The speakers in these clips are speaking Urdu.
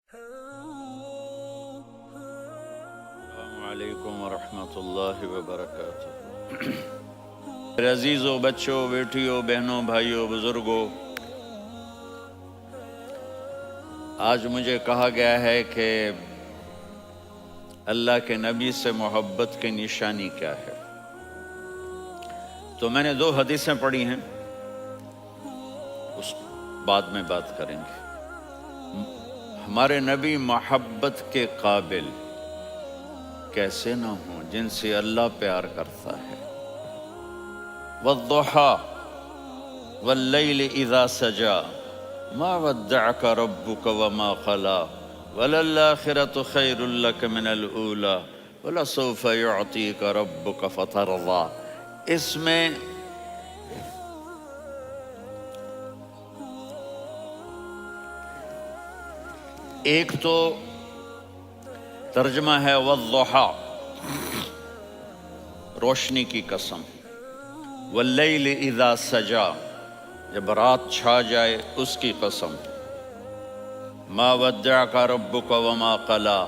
السلام علیکم ورحمۃ اللہ وبرکاتہ۔ میرے عزیزوں، بچوں، بیٹیوں، بہنوں، بھائیوں، بزرگوں، آج مجھے کہا گیا ہے کہ اللہ کے نبی سے محبت کی نشانی کیا ہے، تو میں نے 2 حدیثیں پڑھی ہیں، اس بعد میں بات کریں گے۔ ہمارے نبی محبت کے قابل کیسے نہ ہوں جن سے اللہ پیار کرتا ہے۔ والضحى واللیل اذا سجا ما ودعك ربك وما قلى وللآخرة خیر لك من الأولى ولسوف يعطيك ربك فترضى۔ اس میں ایک تو ترجمہ ہے والضحى، روشنی کی قسم، واللیل اذا سجا، جب رات چھا جائے اس کی قسم، ما ودعک ربک وما قلی،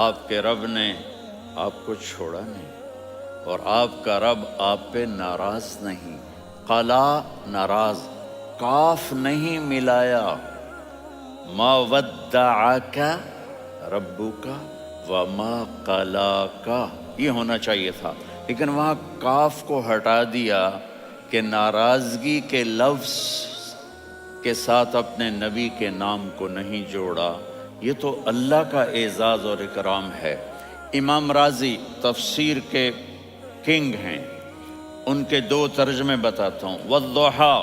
آپ کے رب نے آپ کو چھوڑا نہیں اور آپ کا رب آپ پہ ناراض نہیں۔ قلا ناراض، کاف نہیں ملایا، ما ودعک ربک وما قلاک یہ ہونا چاہیے تھا، لیکن وہاں کاف کو ہٹا دیا کہ ناراضگی کے لفظ کے ساتھ اپنے نبی کے نام کو نہیں جوڑا۔ یہ تو اللہ کا اعزاز اور اکرام ہے۔ امام راضی تفسیر کے کنگ ہیں، ان کے 2 ترجمے بتاتا ہوں۔ والضحى،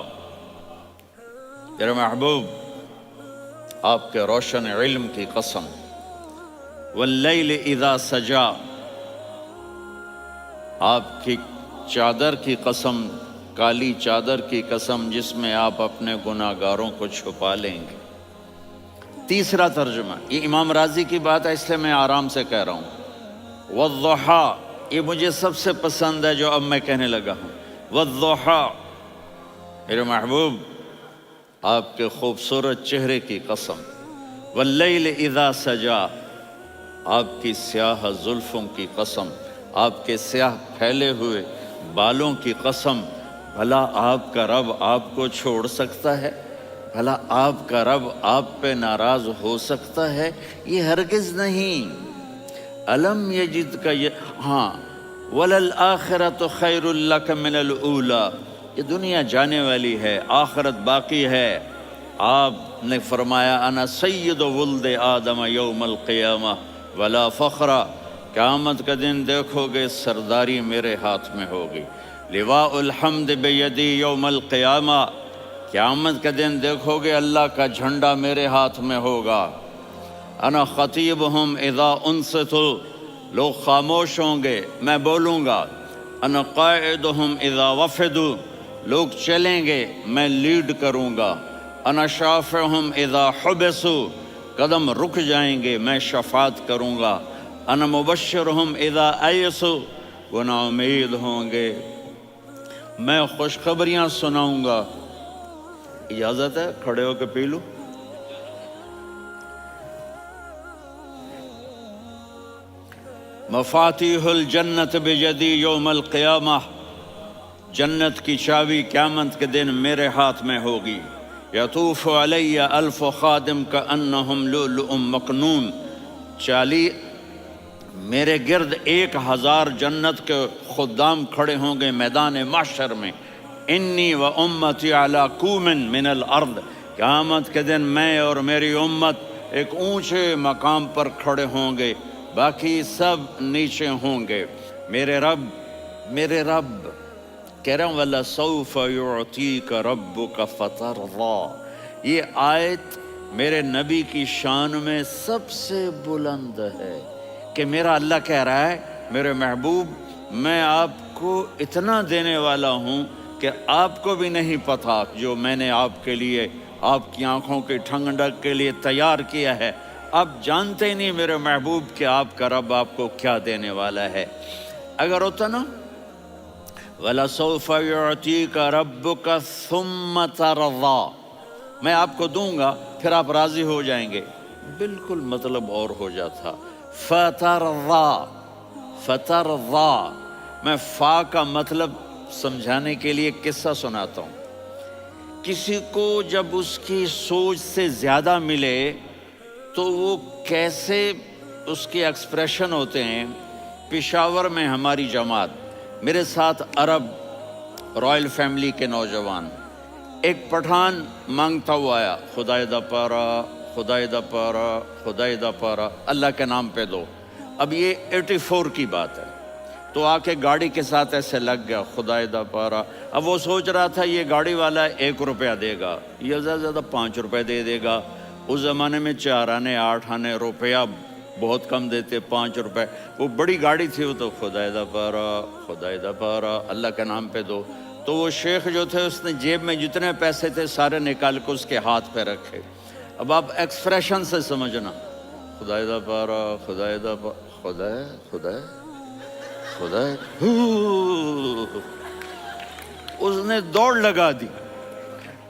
میرے محبوب آپ کے روشن علم کی قسم، واللیل اذا سجا، آپ کی چادر کی قسم، کالی چادر کی قسم جس میں آپ اپنے گناہگاروں کو چھپا لیں گے۔ تیسرا ترجمہ، یہ امام راضی کی بات ہے اس لیے میں آرام سے کہہ رہا ہوں۔ والضحى، یہ مجھے سب سے پسند ہے جو اب میں کہنے لگا ہوں۔ والضحى، میرے محبوب آپ کے خوبصورت چہرے کی قسم، واللیل اذا سجا، آپ کی سیاہ زلفوں کی قسم، آپ کے سیاہ پھیلے ہوئے بالوں کی قسم، بھلا آپ کا رب آپ کو چھوڑ سکتا ہے؟ بھلا آپ کا رب آپ پہ ناراض ہو سکتا ہے؟ یہ ہرگز نہیں۔ الم یجد کا ہاں، وللآخرۃ خیر لک من الاولی، یہ دنیا جانے والی ہے، آخرت باقی ہے۔ آپ نے فرمایا انا سید ولد آدم یوم القیامہ ولا فخر، قیامت کا دن دیکھو گے سرداری میرے ہاتھ میں ہوگی۔ لواء الحمد بیدی یوم القیامہ، قیامت کا دن دیکھو گے اللہ کا جھنڈا میرے ہاتھ میں ہوگا۔ انا خطیبہم اذا انصتوا، لوگ خاموش ہوں گے میں بولوں گا۔ انا قائدہم اذا وفدوا، لوگ چلیں گے میں لیڈ کروں گا۔ انا شافعہم اذا حبسوا، قدم رک جائیں گے میں شفاعت کروں گا۔ انا مبشرہم اذا ایسوا، وہ نا امید ہوں گے میں خوشخبریاں سناؤں گا۔ اجازت ہے کھڑے ہو کے پی لوں؟ مفاتیح الجنت بیدی یوم القیامہ، جنت کی چابی قیامت کے دن میرے ہاتھ میں ہوگی۔ یطوف علی الف خادم کانہم لؤلؤ مکنون، میرے گرد 1000 جنت کے خدام کھڑے ہوں گے میدان محشر میں۔ انی و امتی علی کوم من الارض، قیامت کے دن میں اور میری امت ایک اونچے مقام پر کھڑے ہوں گے، باقی سب نیچے ہوں گے۔ میرے رب کہہ رہا ہوں وَلَسَوْفَ يُعْطِيكَ رَبُّكَ فَتَرْضَى، یہ آیت میرے نبی کی شان میں سب سے بلند ہے کہ میرا اللہ کہہ رہا ہے میرے محبوب میں آپ کو اتنا دینے والا ہوں کہ آپ کو بھی نہیں پتا جو میں نے آپ کے لیے، آپ کی آنکھوں کی ٹھنڈک کے لیے تیار کیا ہے۔ آپ جانتے ہی نہیں میرے محبوب کہ آپ کا رب آپ کو کیا دینے والا ہے۔ اگر ہوتا نا وَلَسَوْفَ يُعْطِيكَ رَبُّكَ ثُمَّ تَرْضَى، میں آپ کو دوں گا پھر آپ راضی ہو جائیں گے۔ بالکل مطلب اور ہو جاتا. فترضا، فترضا. میں فا کا مطلب سمجھانے کے لیے قصہ سناتا ہوں. کسی کو جب اس کی سوچ سے زیادہ ملے تو وہ کیسے اس کے ایکسپریشن ہوتے ہیں. پشاور میں ہماری جماعت، میرے ساتھ عرب رائل فیملی کے نوجوان، ایک پٹھان مانگتا ہوا آیا، خدائے دا پارا، خدائے دا پارا، خدائے دا پارا، اللہ کے نام پہ دو. اب یہ 84 کی بات ہے. تو آ کے گاڑی کے ساتھ ایسے لگ گیا، خدائے دا پارا. اب وہ سوچ رہا تھا یہ گاڑی والا 1 روپیہ دے گا یا زیادہ زیادہ 5 روپے دے دے گا. اس زمانے میں 4 آنے 8 آنے روپیہ بہت کم دیتے، 5 روپے. وہ بڑی گاڑی تھی، وہ تو خدائے دا پارا، خدائے دا پارا، اللہ کے نام پہ دو. تو وہ شیخ جو تھے اس نے جیب میں جتنے پیسے تھے سارے نکال کے اس کے ہاتھ پہ رکھے. اب آپ ایکسپریشن سے سمجھنا، خدائے دا پارا، خدائے دا پارا، خدائے خدائے خدائے. اس نے دوڑ لگا دی.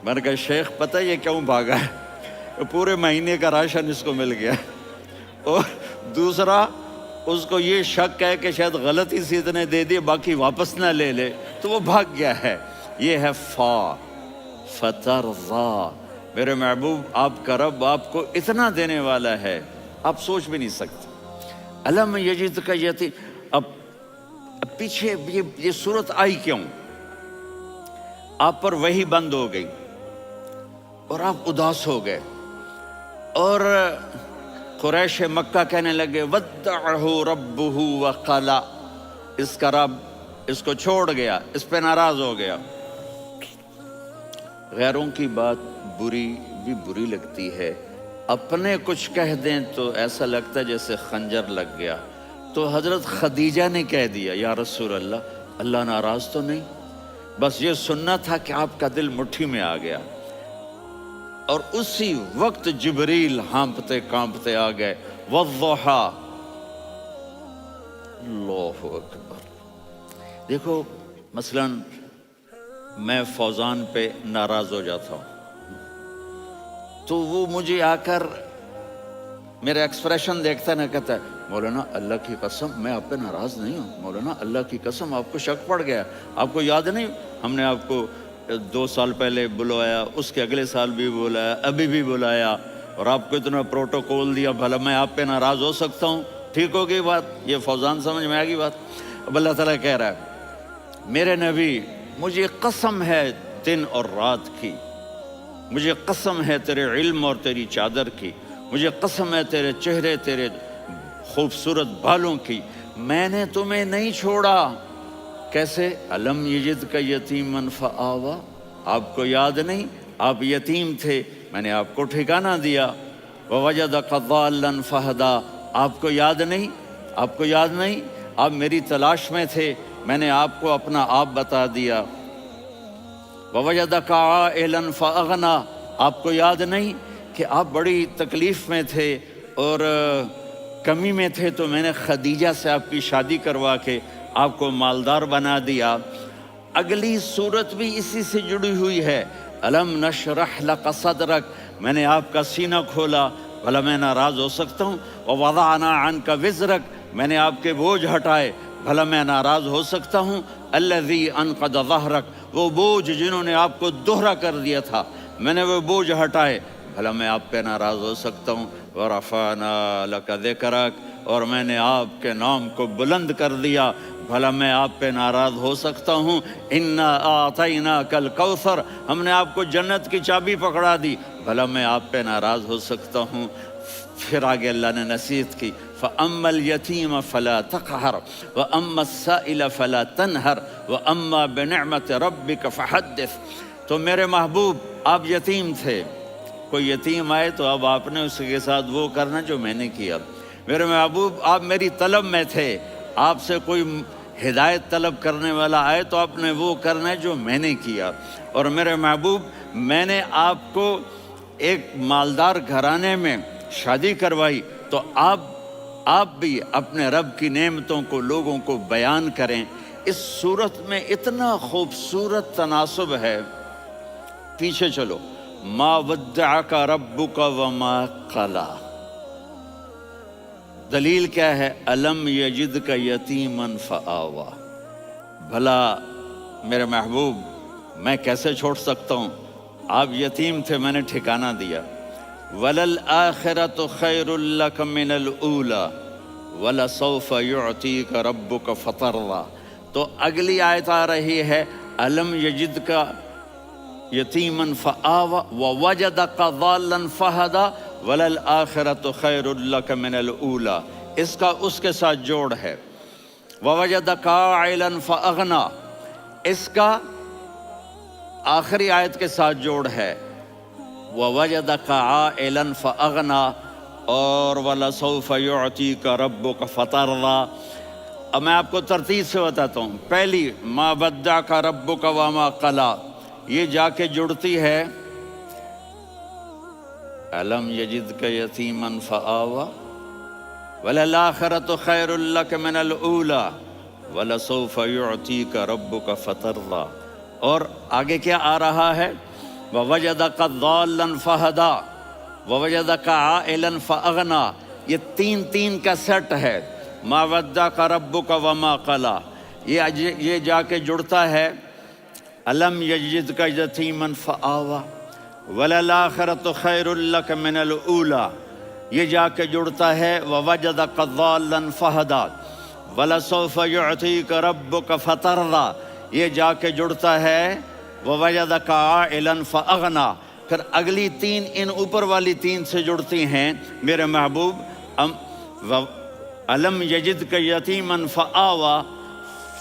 میں نے کہا شیخ پتہ یہ کیوں بھاگا ہے؟ پورے مہینے کا راشن اس کو مل گیا. اور دوسرا اس کو یہ شک ہے کہ شاید غلطی سے اتنے دے دیے باقی واپس نہ لے لے، تو وہ بھاگ گیا ہے. یہ ہے فا، فترضا. میرے محبوب آپ کا رب آپ کو اتنا دینے والا ہے آپ سوچ بھی نہیں سکتے. الم یجدک یتیم. اب پیچھے یہ صورت آئی کیوں؟ آپ پر وحی بند ہو گئی اور آپ اداس ہو گئے، اور قریش مکہ کہنے لگے ودعہ ربہ وقلا، اس کا رب اس کو چھوڑ گیا، اس پہ ناراض ہو گیا. غیروں کی بات بری بھی بری لگتی ہے، اپنے کچھ کہہ دیں تو ایسا لگتا ہے جیسے خنجر لگ گیا. تو حضرت خدیجہ نے کہہ دیا یا رسول اللہ، اللہ ناراض تو نہیں؟ بس یہ سننا تھا کہ آپ کا دل مٹھی میں آ گیا. اور اسی وقت جبریل ہانپتے کانپتے آ گئے. والضحا، اللہ اکبر. دیکھو مثلا میں فوزان پہ ناراض ہو جاتا ہوں تو وہ مجھے آ کر میرا ایکسپریشن دیکھتا ہے، نہ کہتا ہے مولانا اللہ کی قسم میں آپ پہ ناراض نہیں ہوں، مولانا اللہ کی قسم آپ کو شک پڑ گیا، آپ کو یاد نہیں ہم نے آپ کو 2 سال پہلے بلوایا، اس کے اگلے سال بھی بلایا، ابھی بھی بلایا، اور آپ کو اتنا پروٹوکول دیا، بھلا میں آپ پہ ناراض ہو سکتا ہوں؟ ٹھیک ہوگی بات؟ یہ فوزان سمجھ میں آ گئی بات. اب اللہ تعالیٰ کہہ رہا ہے میرے نبی مجھے قسم ہے دن اور رات کی، مجھے قسم ہے تیرے علم اور تیری چادر کی، مجھے قسم ہے تیرے چہرے تیرے خوبصورت بالوں کی، میں نے تمہیں نہیں چھوڑا. کیسے؟ الم یجدک یتیما فآویٰ، آپ کو یاد نہیں آپ یتیم تھے، میں نے آپ کو ٹھکانہ دیا. ووجدک ضالا فہدیٰ، آپ کو یاد نہیں، آپ کو یاد نہیں آپ میری تلاش میں تھے، میں نے آپ کو اپنا آپ بتا دیا. ووجدک عائلا فاغنیٰ، آپ کو یاد نہیں کہ آپ بڑی تکلیف میں تھے اور کمی میں تھے، تو میں نے خدیجہ سے آپ کی شادی کروا کے آپ کو مالدار بنا دیا. اگلی صورت بھی اسی سے جڑی ہوئی ہے. الم نشرح لک صدرک، میں نے آپ کا سینہ کھولا، بھلا میں ناراض ہو سکتا ہوں؟ ووضعنا عنک وزرک، میں نے آپ کے بوجھ ہٹائے، بھلا میں ناراض ہو سکتا ہوں؟ الذی انقض ظہرک، وہ بوجھ جنہوں نے آپ کو دوہرا کر دیا تھا، میں نے وہ بوجھ ہٹائے، بھلا میں آپ پہ ناراض ہو سکتا ہوں؟ ورفعنا لک ذکرک، اور میں نے آپ کے نام کو بلند کر دیا، بھلا میں آپ پہ ناراض ہو سکتا ہوں؟ انا اعطیناک الکوثر، ہم نے آپ کو جنت کی چابی پکڑا دی، بھلا میں آپ پہ ناراض ہو سکتا ہوں؟ پھر آگے اللہ نے نصیحت کی، فَأَمَّا الْيَتِيمَ فَلَا تَقْهَرْ وَأَمَّا السَّائِلَ فَلَا تَنْهَرْ وَأَمَّا بِنِعْمَةِ رَبِّكَ فَحَدِّثْ. تو میرے محبوب آپ یتیم تھے، کوئی یتیم آئے تو اب آپ نے اس کے ساتھ وہ کرنا جو میں نے کیا. میرے محبوب آپ میری طلب میں تھے، آپ سے کوئی ہدایت طلب کرنے والا آئے تو آپ نے وہ کرنا ہے جو میں نے کیا. اور میرے محبوب میں نے آپ کو ایک مالدار گھرانے میں شادی کروائی، تو آپ بھی اپنے رب کی نعمتوں کو لوگوں کو بیان کریں. اس صورت میں اتنا خوبصورت تناسب ہے. پیچھے چلو، ما ودعک ربک وما قلی، دلیل کیا ہے؟ الم یجد کا یتیمن فآوا، بھلا میرے محبوب میں کیسے چھوڑ سکتا ہوں؟ آپ یتیم تھے، میں نے ٹھکانہ دیا۔ وَلَلْآخِرَةُ خَيْرٌ لَكَ مِنَ الْأُولَى وَلَسَوْفَ يُعْطِيكَ رَبُّكَ فَتَرْضَىٰ۔ تو اگلی آیت آ رہی ہے الم یجد کا یتیمن فآوا ووجدک ضالا فہدا وللآخرۃ خیر لک من الاولی، اس کا اس کے ساتھ جوڑ ہے۔ ووجدک عائلا فاغنی، اس کا آخری آیت کے ساتھ جوڑ ہے ووجدک عائلا فاغنی اور ولسوف یعطیک ربک فترضی۔ اب میں آپ کو ترتیب سے بتاتا ہوں۔ پہلی ما ودعک ربک وما قلی، یہ جا کے جڑتی ہے الم یجدک یتیما فآوا وللآخرۃ خیر لک من الاولی ولسوف یعطیک ربک فترضی، اور آگے کیا آ رہا ہے؟ ووجدک ضالا فہدا ووجدک عائلا فاغنی، یہ تین تین کا سیٹ ہے۔ ما ودعک ربک وما قلی، یہ جا کے جڑتا ہے الم یجدک یتیما فآوا وللآخرۃ خیر لک من الاولی، یہ جا کے جڑتا ہے ووجدک ضالا فہدا ولسوف یعطیک ربک فترضی، یہ جا کے جڑتا ہے ووجدک عائلا فاغنی۔ پھر اگلی تین ان اوپر والی تین سے جڑتی ہیں میرے محبوب۔ الم یجدک یتیما فآوا،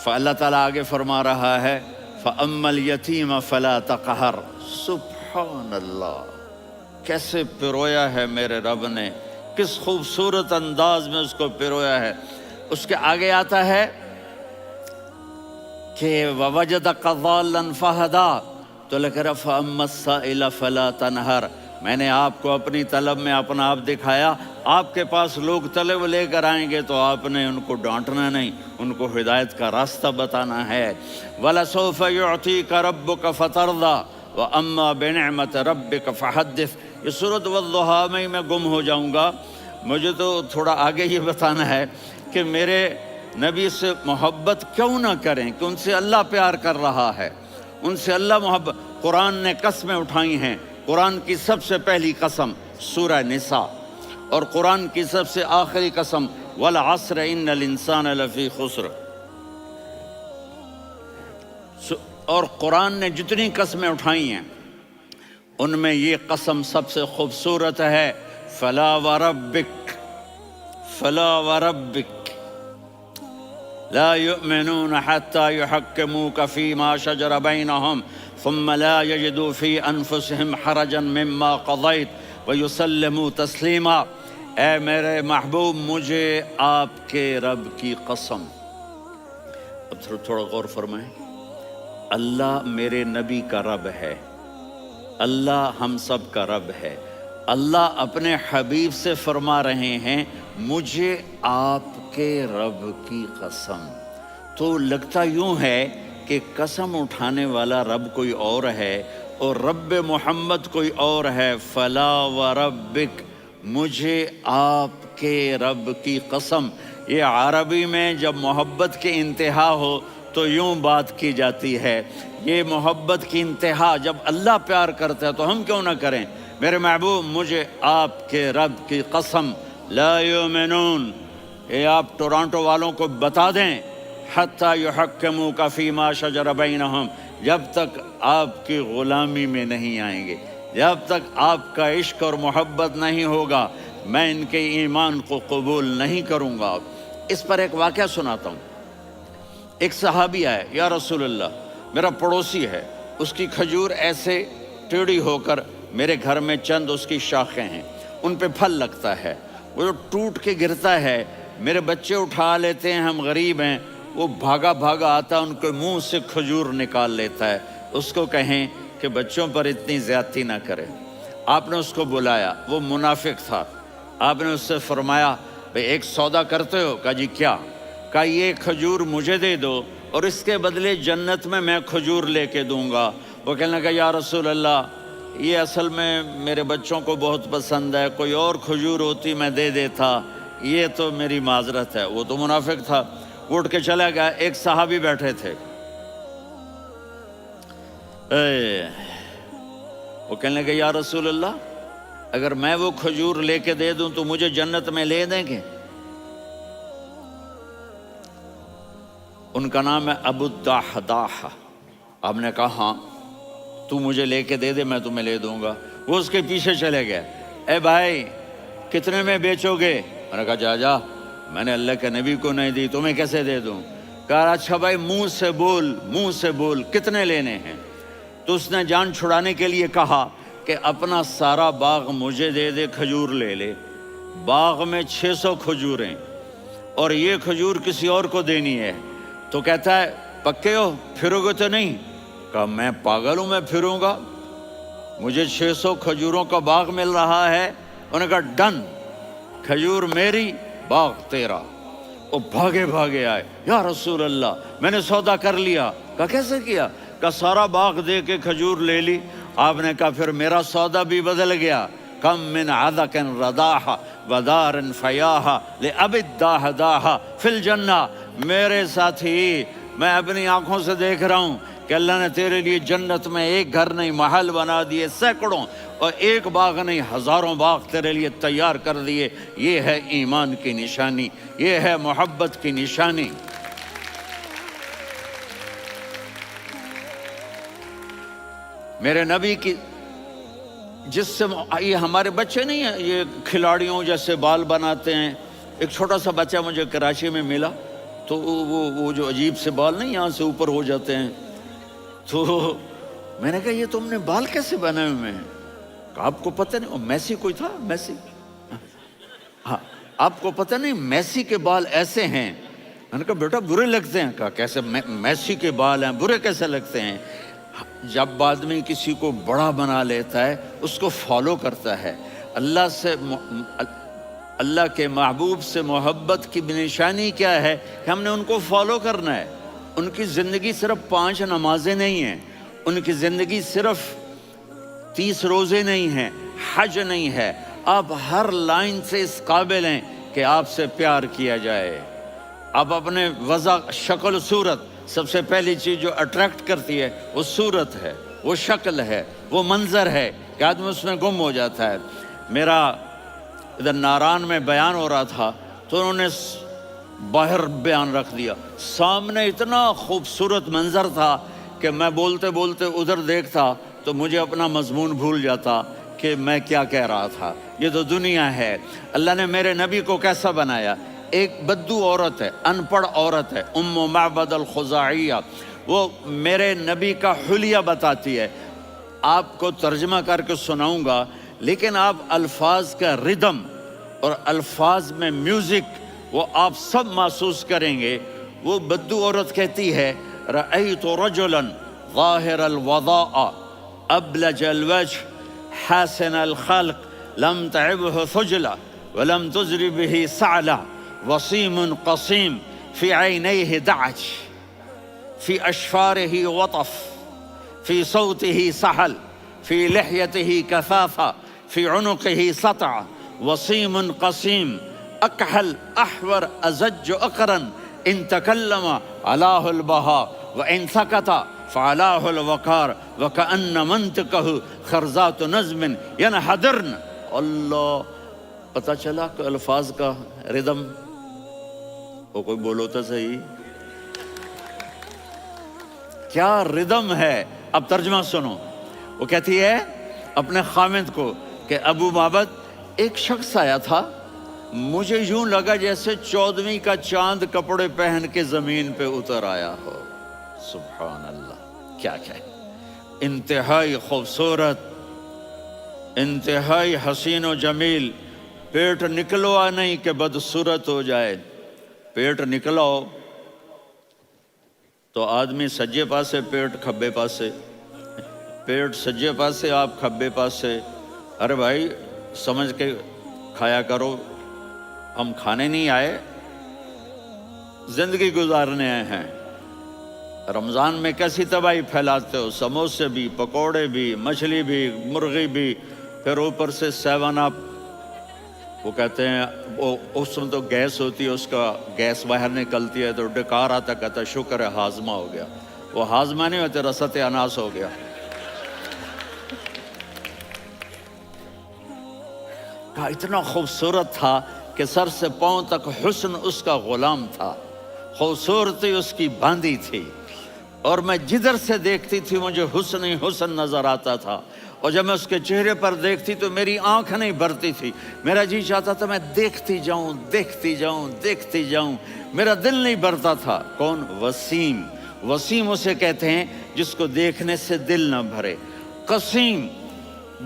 فاللہ تعالیٰ آگے فرما رہا ہے فَأَمَّا الْيَتِيمَ فَلَا تَقْهَرْ۔ سبحان اللہ، کیسے پرویا ہے میرے رب نے، کس خوبصورت انداز میں اس کو پرویا ہے۔ اس کے آگے آتا ہے کہ وَوَجَدَكَ ضَالًّا فَهَدَىٰ، تو لکھ رہا فَأَمَّا السَّائِلَ فَلَا تَنْهَرْ، میں نے آپ کو اپنی طلب میں اپنا آپ دکھایا۔ آپ کے پاس لوگ طلب لے کر آئیں گے تو آپ نے ان کو ڈانٹنا نہیں، ان کو ہدایت کا راستہ بتانا ہے۔ وَلَسَوْفَ يُعْطِيكَ رَبُّكَ فَتَرْضَىٰ وَأَمَّا بِنِعْمَةِ رَبِّكَ فَحَدِّثْ۔ یہ سورۃ والضحیٰ میں میں گم ہو جاؤں گا، مجھے تو تھوڑا آگے یہ بتانا ہے کہ میرے نبی سے محبت کیوں نہ کریں، کہ ان سے اللہ پیار کر رہا ہے، ان سے اللہ محبت۔ قرآن نے قسمیں اٹھائی ہیں، قرآن کی سب سے پہلی قسم سورہ نساء، اور قرآن کی سب سے آخری قسم والعصر ان الانسان لفی خسر۔ اور قرآن نے جتنی قسمیں اٹھائی ہیں ان میں یہ قسم سب سے خوبصورت ہے، فلا وربک فلا وربک لا يؤمنون حتى يحكموك فيما شجر بينهم ثم لا يجدوا في انفسهم حرجا مما قضيت ويسلموا تسلیما۔ اے میرے محبوب، مجھے آپ کے رب کی قسم۔ اب تھوڑا غور فرمائیں، اللہ میرے نبی کا رب ہے، اللہ ہم سب کا رب ہے۔ اللہ اپنے حبیب سے فرما رہے ہیں مجھے آپ کے رب کی قسم۔ تو لگتا یوں ہے کہ قسم اٹھانے والا رب کوئی اور ہے اور رب محمد کوئی اور ہے۔ فلا وربک، مجھے آپ کے رب کی قسم۔ یہ عربی میں جب محبت کی انتہا ہو تو یوں بات کی جاتی ہے، یہ محبت کی انتہا جب اللہ پیار کرتا ہے تو ہم کیوں نہ کریں۔ میرے محبوب، مجھے آپ کے رب کی قسم، لا یؤمنون، یہ آپ ٹورانٹو والوں کو بتا دیں، حتی یحکموک فیما شجر بینہم، جب تک آپ کی غلامی میں نہیں آئیں گے، جب تک آپ کا عشق اور محبت نہیں ہوگا، میں ان کے ایمان کو قبول نہیں کروں گا۔ اس پر ایک واقعہ سناتا ہوں۔ ایک صحابی آئے، یا رسول اللہ، میرا پڑوسی ہے، اس کی کھجور ایسے ٹیڑھی ہو کر میرے گھر میں چند اس کی شاخیں ہیں، ان پہ پھل لگتا ہے، وہ جو ٹوٹ کے گرتا ہے، میرے بچے اٹھا لیتے ہیں، ہم غریب ہیں، وہ بھاگا بھاگا آتا ان کے منہ سے کھجور نکال لیتا ہے۔ اس کو کہیں کہ بچوں پر اتنی زیادتی نہ کریں۔ آپ نے اس کو بلایا، وہ منافق تھا، آپ نے اس سے فرمایا بھئی ایک سودا کرتے ہو؟ کہا جی کیا؟ کہا یہ کھجور مجھے دے دو اور اس کے بدلے جنت میں کھجور لے کے دوں گا۔ وہ کہنے لگا یا رسول اللہ، یہ اصل میں میرے بچوں کو بہت پسند ہے، کوئی اور کھجور ہوتی میں دے دیتا، یہ تو میری معذرت ہے۔ وہ تو منافق تھا، وہ اٹھ کے چلا گیا۔ ایک صحابی بیٹھے تھے، وہ کہنے لگے یا رسول اللہ، اگر میں وہ کھجور لے کے دے دوں تو مجھے جنت میں لے دیں گے؟ ان کا نام ہے ابو الدحداح۔ آپ نے کہا ہاں، تو مجھے لے کے دے دے، میں تمہیں لے دوں گا۔ وہ اس کے پیچھے چلے گئے، اے بھائی کتنے میں بیچو گے؟ میں نے کہا جا جا، میں نے اللہ کے نبی کو نہیں دی، تمہیں کیسے دے دوں؟ کہا اچھا بھائی منہ سے بول کتنے لینے ہیں؟ تو اس نے جان چھڑانے کے لیے کہا کہ اپنا سارا باغ مجھے دے دے، کھجور لے لے۔ باغ میں 600 کھجوریں اور یہ کھجور کسی اور کو دینی ہے۔ تو کہتا ہے پکے ہو، پھرو گے تو نہیں؟ کہا میں پاگل ہوں، میں پھروں گا؟ مجھے 600 کھجوروں کا باغ مل رہا ہے۔ انہوں نے کہا ڈن، کھجور میری، باغ تیرا۔ وہ بھاگے آئے، یا رسول اللہ میں نے سودا کر لیا۔ کہا کیسے کیا؟ کہا سارا باغ دے کے کھجور لے لی۔ آپ نے کہا پھر میرا سودا بھی بدل گیا۔ کم من عدق رداح ودار فیاح لأبی الدحداح فی الجنہ۔ میرے ساتھی، میں اپنی آنکھوں سے دیکھ رہا ہوں کہ اللہ نے تیرے لیے جنت میں ایک گھر نہیں محل بنا دیے، سینکڑوں، اور ایک باغ نہیں ہزاروں باغ تیرے لیے تیار کر دیے۔ یہ ہے ایمان کی نشانی، یہ ہے محبت کی نشانی۔ میرے نبی کی جس سے یہ ہمارے بچے نہیں ہیں، یہ کھلاڑیوں جیسے بال بناتے ہیں۔ ایک چھوٹا سا بچہ مجھے کراچی میں ملا، تو وہ جو عجیب سے بال نہیں یہاں سے اوپر ہو جاتے ہیں، تو میں نے کہا یہ تم نے بال کیسے بنائے ہوئے ہیں؟ کہا آپ کو پتہ نہیں؟ میسی کوئی تھا، میسی، ہاں آپ کو پتہ نہیں میسی کے بال ایسے ہیں؟ میں نے کہا بیٹا برے لگتے ہیں۔ کہا کیسے؟ میسی کے بال ہیں، برے کیسے لگتے ہیں؟ جب آدمی کسی کو بڑا بنا لیتا ہے اس کو فالو کرتا ہے۔ اللہ کے محبوب سے محبت کی نشانی کیا ہے کہ ہم نے ان کو فالو کرنا ہے۔ ان کی زندگی صرف 5 نمازیں نہیں ہیں، ان کی زندگی صرف 30 روزے نہیں ہیں، حج نہیں ہے۔ آپ ہر لائن سے اس قابل ہیں کہ آپ سے پیار کیا جائے۔ آپ اپنے وضع، شکل و صورت، سب سے پہلی چیز جو اٹریکٹ کرتی ہے وہ صورت ہے، وہ شکل ہے، وہ منظر ہے کہ آدمی اس میں گم ہو جاتا ہے۔ میرا ادھر ناران میں بیان ہو رہا تھا تو انہوں نے باہر بیان رکھ دیا، سامنے اتنا خوبصورت منظر تھا کہ میں بولتے بولتے ادھر دیکھتا تو مجھے اپنا مضمون بھول جاتا کہ میں کیا کہہ رہا تھا۔ یہ تو دنیا ہے۔ اللہ نے میرے نبی کو کیسا بنایا؟ ایک بدو عورت ہے، ان پڑھ عورت ہے، ام معبد الخزاعیہ، وہ میرے نبی کا حلیہ بتاتی ہے۔ آپ کو ترجمہ کر کے سناؤں گا، لیکن آپ الفاظ کا ردم اور الفاظ میں میوزک وہ آپ سب محسوس کریں گے۔ وہ بدو عورت کہتی ہے رأیت رجلا ظاہر الوضاء ابلج الوجه حاسن الخلق لم تعبه ثجلة ولم تزر به سعلة وصيم قصيم في عينيه دعج في أشفاره وطف في صوته سحل في لحيته كثافة في عنقه سطع وصيم قصيم أكحل أحور أزج أقرن إن تكلم علاه البهاء وإن سكت فعلاه الوقار وكأن منطقه خرزات نظم ينحدرن۔ اللہ، پتہ چلا کہ الفاظ کا ردم، وہ کوئی بولو تو صحیح، کیا ردم ہے۔ اب ترجمہ سنو۔ وہ کہتی ہے اپنے خامد کو کہ ابو معبد، ایک شخص آیا تھا، مجھے یوں لگا جیسے 14ویں کا چاند کپڑے پہن کے زمین پہ اتر آیا ہو۔ سبحان اللہ، کیا کہ انتہائی خوبصورت، انتہائی حسین و جمیل۔ پیٹ نکلوا نہیں کہ بدصورت ہو جائے۔ پیٹ نکلاؤ تو آدمی سجے پاسے پیٹ، کھبے پاسے پیٹ، سجے پاسے آپ، کھبے پاسے۔ ارے بھائی سمجھ کے کھایا کرو، ہم کھانے نہیں آئے، زندگی گزارنے آئے ہیں۔ رمضان میں کیسی تباہی پھیلاتے ہو، سموسے بھی، پکوڑے بھی، مچھلی بھی، مرغی بھی، پھر اوپر سے 7 اپ۔ وہ کہتے ہیں وہ اس میں تو گیس ہوتی ہے، اس کا گیس باہر نکلتی ہے تو ڈکار آتا، کہتا شکر ہے ہاضمہ ہو گیا. وہ ہاضمہ نہیں ہوتے، رسط اناس ہو گیا. کہا اتنا خوبصورت تھا کہ سر سے پاؤں تک حسن اس کا غلام تھا، خوبصورتی اس کی باندھی تھی، اور میں جدھر سے دیکھتی تھی مجھے حسن ہی حسن نظر آتا تھا. اور جب میں اس کے چہرے پر دیکھتی تو میری آنکھ نہیں بھرتی تھی، میرا جی چاہتا تھا میں دیکھتی جاؤں دیکھتی جاؤں دیکھتی جاؤں، میرا دل نہیں بھرتا تھا. کون؟ وسیم. وسیم اسے کہتے ہیں جس کو دیکھنے سے دل نہ بھرے. قسیم،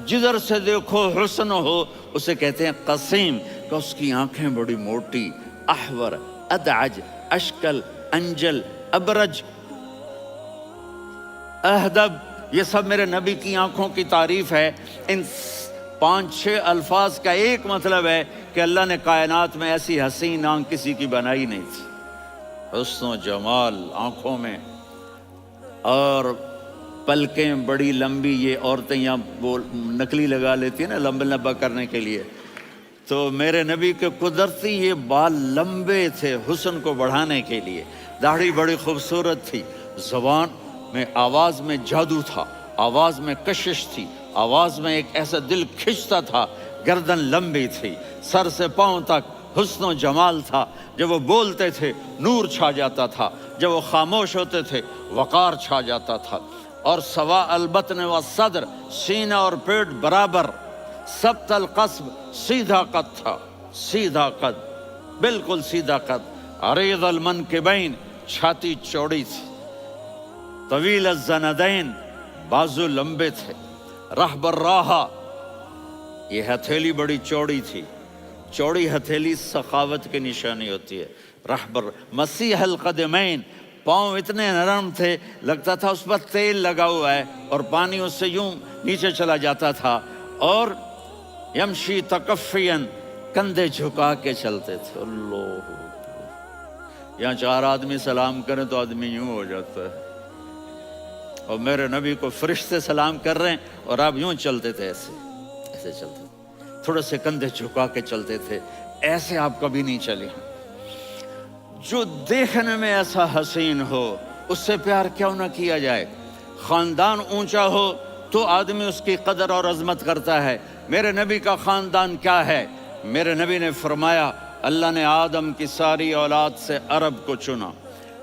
جدھر سے دیکھو حسن ہو، اسے کہتے ہیں قسیم، کہ اس کی آنکھیں بڑی موٹی، احور، ادعج، اشکل، انجل، ابرج، اہدب، یہ سب میرے نبی کی آنکھوں کی تعریف ہے. ان 5-6 الفاظ کا ایک مطلب ہے کہ اللہ نے کائنات میں ایسی حسین آنکھ کسی کی بنائی نہیں تھی. حسن و جمال آنکھوں میں، اور پلکیں بڑی لمبی. یہ عورتیں یہاں وہ نکلی لگا لیتی ہیں نا لمبا لمبا کرنے کے لیے، تو میرے نبی کے قدرتی یہ بال لمبے تھے حسن کو بڑھانے کے لیے. داڑھی بڑی خوبصورت تھی. زبان میں، آواز میں جادو تھا، آواز میں کشش تھی، آواز میں ایک ایسا دل کھنچتا تھا. گردن لمبی تھی، سر سے پاؤں تک حسن و جمال تھا. جب وہ بولتے تھے نور چھا جاتا تھا، جب وہ خاموش ہوتے تھے وقار چھا جاتا تھا. اور سوا البطن و صدر، سینہ اور پیٹ برابر، سبت القصب، سیدھا قد تھا، سیدھا قد، بالکل سیدھا قد. عریض المنکبین، چھاتی چوڑی تھی. طویل الزندین، بازو لمبے تھے. رحب الراحہ، یہ ہتھیلی بڑی چوڑی تھی. چوڑی ہتھیلی سخاوت کی نشانی ہوتی ہے. رحب مسیح القدمین، پاؤں اتنے نرم تھے لگتا تھا اس پر تیل لگا ہوا ہے، اور پانی اس سے یوں نیچے چلا جاتا تھا. اور یمشی تکفین، کندھے جھکا کے چلتے تھے. اللہ، یہاں 4 آدمی سلام کریں تو آدمی یوں ہو جاتا ہے. اور میرے نبی کو فرشتے سلام کر رہے ہیں اور آپ یوں چلتے تھے، ایسے ایسے چلتے تھے، تھوڑے سے کندھے جھکا کے چلتے تھے. ایسے آپ کبھی نہیں چلے. جو دیکھنے میں ایسا حسین ہو اس سے پیار کیوں نہ کیا جائے. خاندان اونچا ہو تو آدمی اس کی قدر اور عظمت کرتا ہے. میرے نبی کا خاندان کیا ہے؟ میرے نبی نے فرمایا اللہ نے آدم کی ساری اولاد سے عرب کو چنا،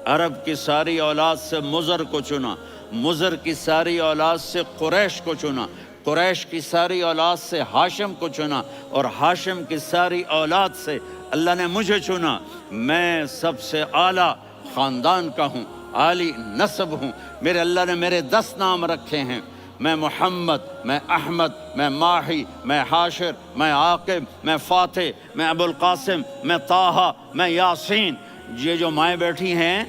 عرب کی ساری اولاد سے مضر کو چنا، مضر کی ساری اولاد سے قریش کو چنا، قریش کی ساری اولاد سے ہاشم کو چنا، اور ہاشم کی ساری اولاد سے اللہ نے مجھے چنا. میں سب سے اعلیٰ خاندان کا ہوں، عالی نسب ہوں. میرے اللہ نے میرے 10 نام رکھے ہیں. میں محمد، میں احمد، میں ماہی، میں حاشر، میں عاقب، میں فاتح، میں ابو القاسم، میں طٰہٰ، میں یاسین. یہ جو مائیں بیٹھی ہیں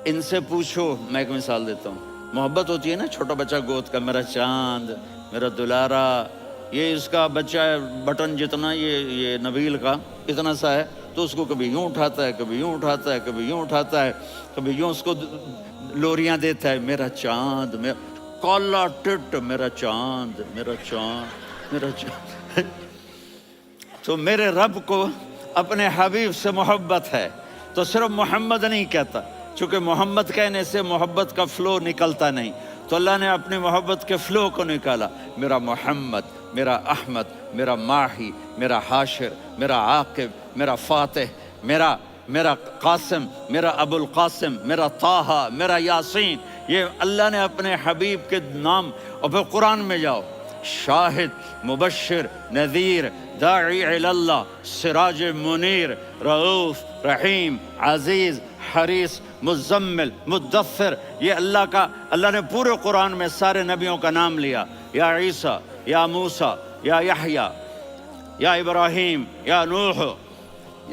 ان سے پوچھو. میں ایک مثال دیتا ہوں. محبت ہوتی ہے نا چھوٹا بچہ گود کا، میرا چاند، میرا دلارا. یہ اس کا بچہ بٹن جتنا، یہ نبیل کا اتنا سا ہے، تو اس کو کبھی یوں اٹھاتا ہے، کبھی یوں اٹھاتا ہے، کبھی یوں اٹھاتا ہے، کبھی یوں اس کو لوریاں دیتا ہے. میرا چاند، میرا کالا ٹٹ، میرا چاند، میرا چاند، میرا چاند. تو میرے رب کو اپنے حبیب سے محبت ہے تو صرف محمد نہیں کہتا، چونکہ محمد کہنے سے محبت کا فلو نکلتا نہیں، تو اللہ نے اپنی محبت کے فلو کو نکالا. میرا محمد، میرا احمد، میرا ماہی، میرا حاشر، میرا عاقب، میرا فاتح، میرا قاسم، میرا ابو القاسم، میرا طٰہٰ، میرا یاسین. یہ اللہ نے اپنے حبیب کے نام. اور پھر قرآن میں جاؤ، شاہد، مبشر، نذیر، داعی الی اللہ، سراج منیر، رؤوف، رحیم، عزیز، حریص، مزمل، مدثر. یہ اللہ نے پورے قرآن میں سارے نبیوں کا نام لیا. یا عیسیٰ، یا موسیٰ، یا یحییٰ، یا ابراہیم، یا نوح،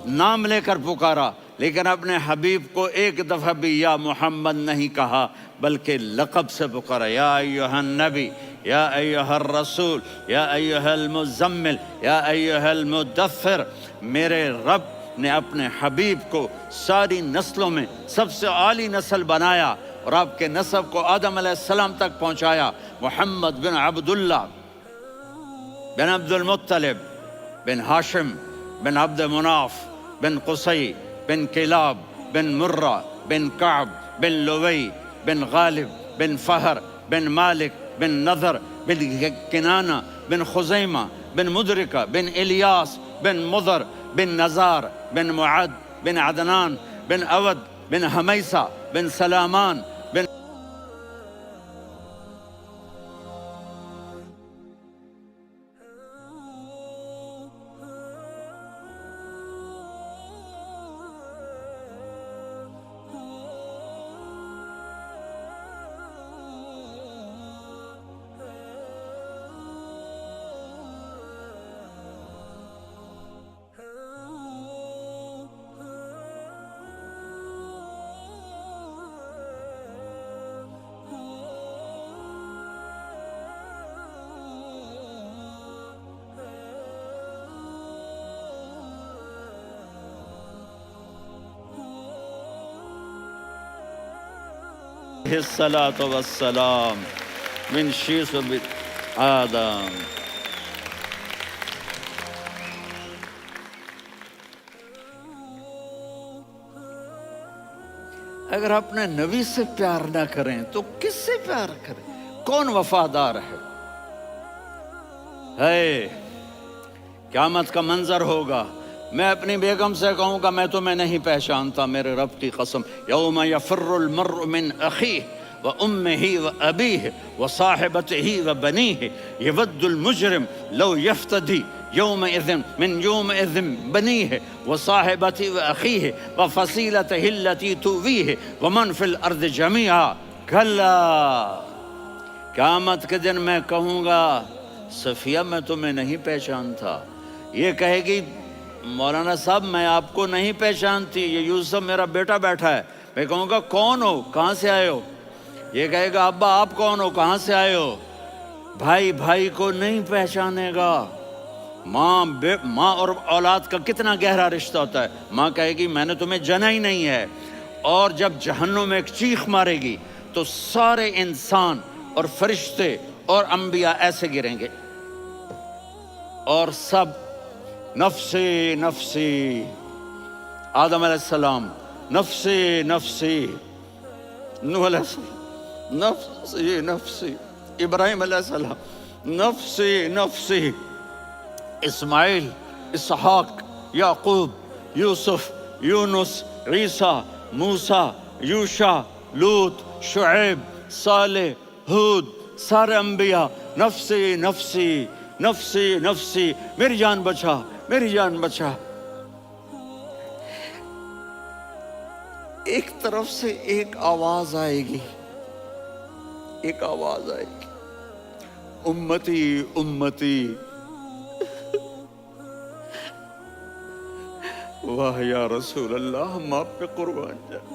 نام لے کر پکارا. لیکن اپنے حبیب کو ایک دفعہ بھی یا محمد نہیں کہا بلکہ لقب سے پکارا. یا ایھا النبی، یا ایھا الرسول، یا ایھا المزمل، یا ایھا المدثر. میرے رب نے اپنے حبیب کو ساری نسلوں میں سب سے عالی نسل بنایا اور آپ کے نسب کو آدم علیہ السلام تک پہنچایا. محمد بن عبداللہ بن عبد المطلب بن ہاشم بن عبد مناف بن قصی بن کلاب بن مرہ بن کعب بن لوی بن غالب بن فہر بن مالک بن نضر بن کنانہ بن خزیمہ بن مدرکہ بن الیاس بن مضر بن نزار بن معد بن عدنان بن اود بن حمیسہ بن سلامان بن الصلاة والسلام من شیس آدم. اگر اپنے نبی سے پیار نہ کریں تو کس سے پیار کریں؟ کون وفادار ہے؟ قیامت کا منظر ہوگا، میں اپنی بیگم سے کہوں گا میں تمہیں نہیں پہچانتا، میرے رب کی قسم. یوم یفر المرء من اخیہ وامہ وابیہ وصاحبتہ وبنیہ یود المجرم لو یفتدی یومئذ من یومئذ بنیہ وصاحبتہ واخیہ وفصیلتہ التی تؤویہ ومن فی الارض جمیعا. کلا، قیامت کے دن میں کہوں گا صفیہ میں تمہیں نہیں پہچانتا. یہ کہے گی مولانا صاحب میں آپ کو نہیں پہچانتی، یہ یوسف میرا بیٹا بیٹھا ہے. میں کہوں گا کون ہو، کہاں سے آئے ہو؟ یہ کہے گا ابا آپ کون ہو، کہاں سے آئے ہو؟ بھائی بھائی کو نہیں پہچانے گا. ماں اور اولاد کا کتنا گہرا رشتہ ہوتا ہے. ماں کہے گی میں نے تمہیں جنا ہی نہیں ہے. اور جب جہنم میں ایک چیخ مارے گی تو سارے انسان اور فرشتے اور انبیاء ایسے گریں گے اور سب نفسی نفسی. آدم علیہ السلام نفسی نفسی، نوح علیہ السلام نفسی نفسی، ابراہیم علیہ السلام نفسی نفسی، اسماعیل، اسحاق، یعقوب، یوسف، یونس، عیسیٰ، موسیٰ، یوشع، لوط، شعیب، صالح، ہود، سارے انبیاء نفسی نفسی نفسی نفسی، میری جان بچا میری جان بچا. ایک طرف سے ایک آواز آئے گی، ایک آواز آئے گی، امتی امتی. واہ یا رسول اللہ، ہم آپ پہ قربان جائیں.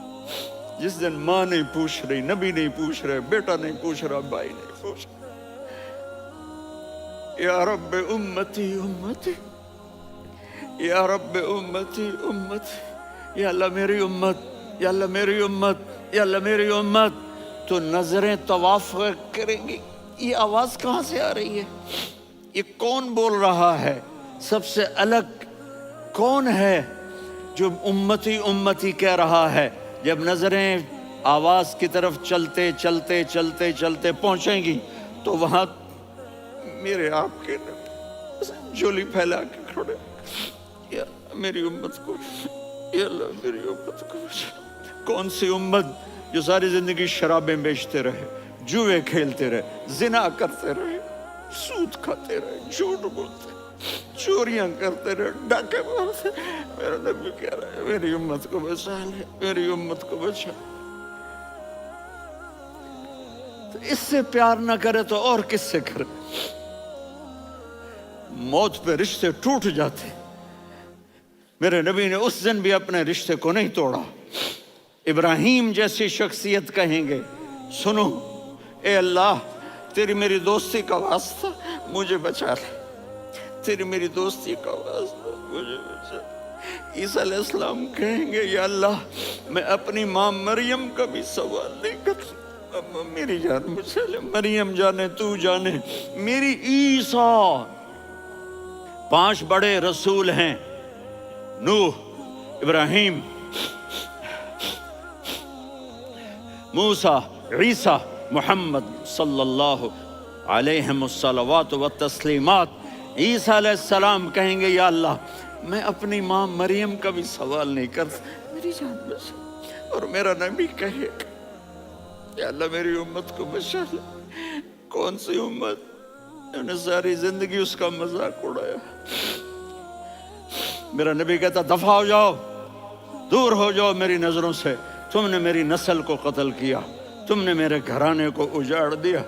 جس دن ماں نہیں پوچھ رہی، نبی نہیں پوچھ رہے، بیٹا نہیں پوچھ رہا، بھائی نہیں پوچھ رہا، یا رب امتی امتی، یا رب امتی امتی، یا اللہ میری امت، یا اللہ میری امت، یا اللہ میری امت. تو نظریں طواف کریں گی. یہ آواز کہاں سے آ رہی ہے؟ یہ کون بول رہا ہے؟ سب سے الگ کون ہے جو امتی امتی کہہ رہا ہے؟ جب نظریں آواز کی طرف چلتے چلتے چلتے چلتے پہنچیں گی تو وہاں میرے آپ کے جولی پھیلا کے کھڑے، یا میری امت کو، یا اللہ میری امت کو. کون سی امت جو ساری زندگی شرابیں بیچتے رہے، جوئے کھیلتے رہے، زنا کرتے رہے، سود کھاتے رہے، جھوٹ بولتے، چوریاں کرتے رہے، ڈاکے مارتے. میرا نبی کہہ رہا ہے میری امت کو بچا لے، میری امت کو بچا. تو اس سے پیار نہ کرے تو اور کس سے کرے؟ موت پہ رشتے ٹوٹ جاتے. میرے نبی نے اس دن بھی اپنے رشتے کو نہیں توڑا. ابراہیم جیسی شخصیت کہیں گے سنو اے اللہ تیری میری دوستی کا واسطہ مجھے بچا لے، تیری میری دوستی کا واسطہ مجھے بچا لے. عیسیٰ علیہ السلام کہیں گے یا اللہ میں اپنی ماں مریم کا بھی سوال نہیں کرتا، میری جان بچا لے. مریم جانے تو جانے، میری عیسیٰ 5 بڑے رسول ہیں، نوح، ابراہیم، موسیٰ، عیسیٰ، محمد صلی اللہ علیہ الصلوات والتسلیمات۔ عیسیٰ علیہ السلام کہیں گے یا اللہ میں اپنی ماں مریم کا بھی سوال نہیں کرتا، میری جان بچا۔ اور میرا نبی کہے یا اللہ میری امت کو بچا لے۔ کون سی امت؟ انہوں نے ساری زندگی اس کا مذاق اڑایا۔ میرا نبی کہتا دفع ہو جاؤ، دور ہو جاؤ میری نظروں سے، تم نے میری نسل کو قتل کیا، تم نے میرے گھرانے کو اجاڑ دیا۔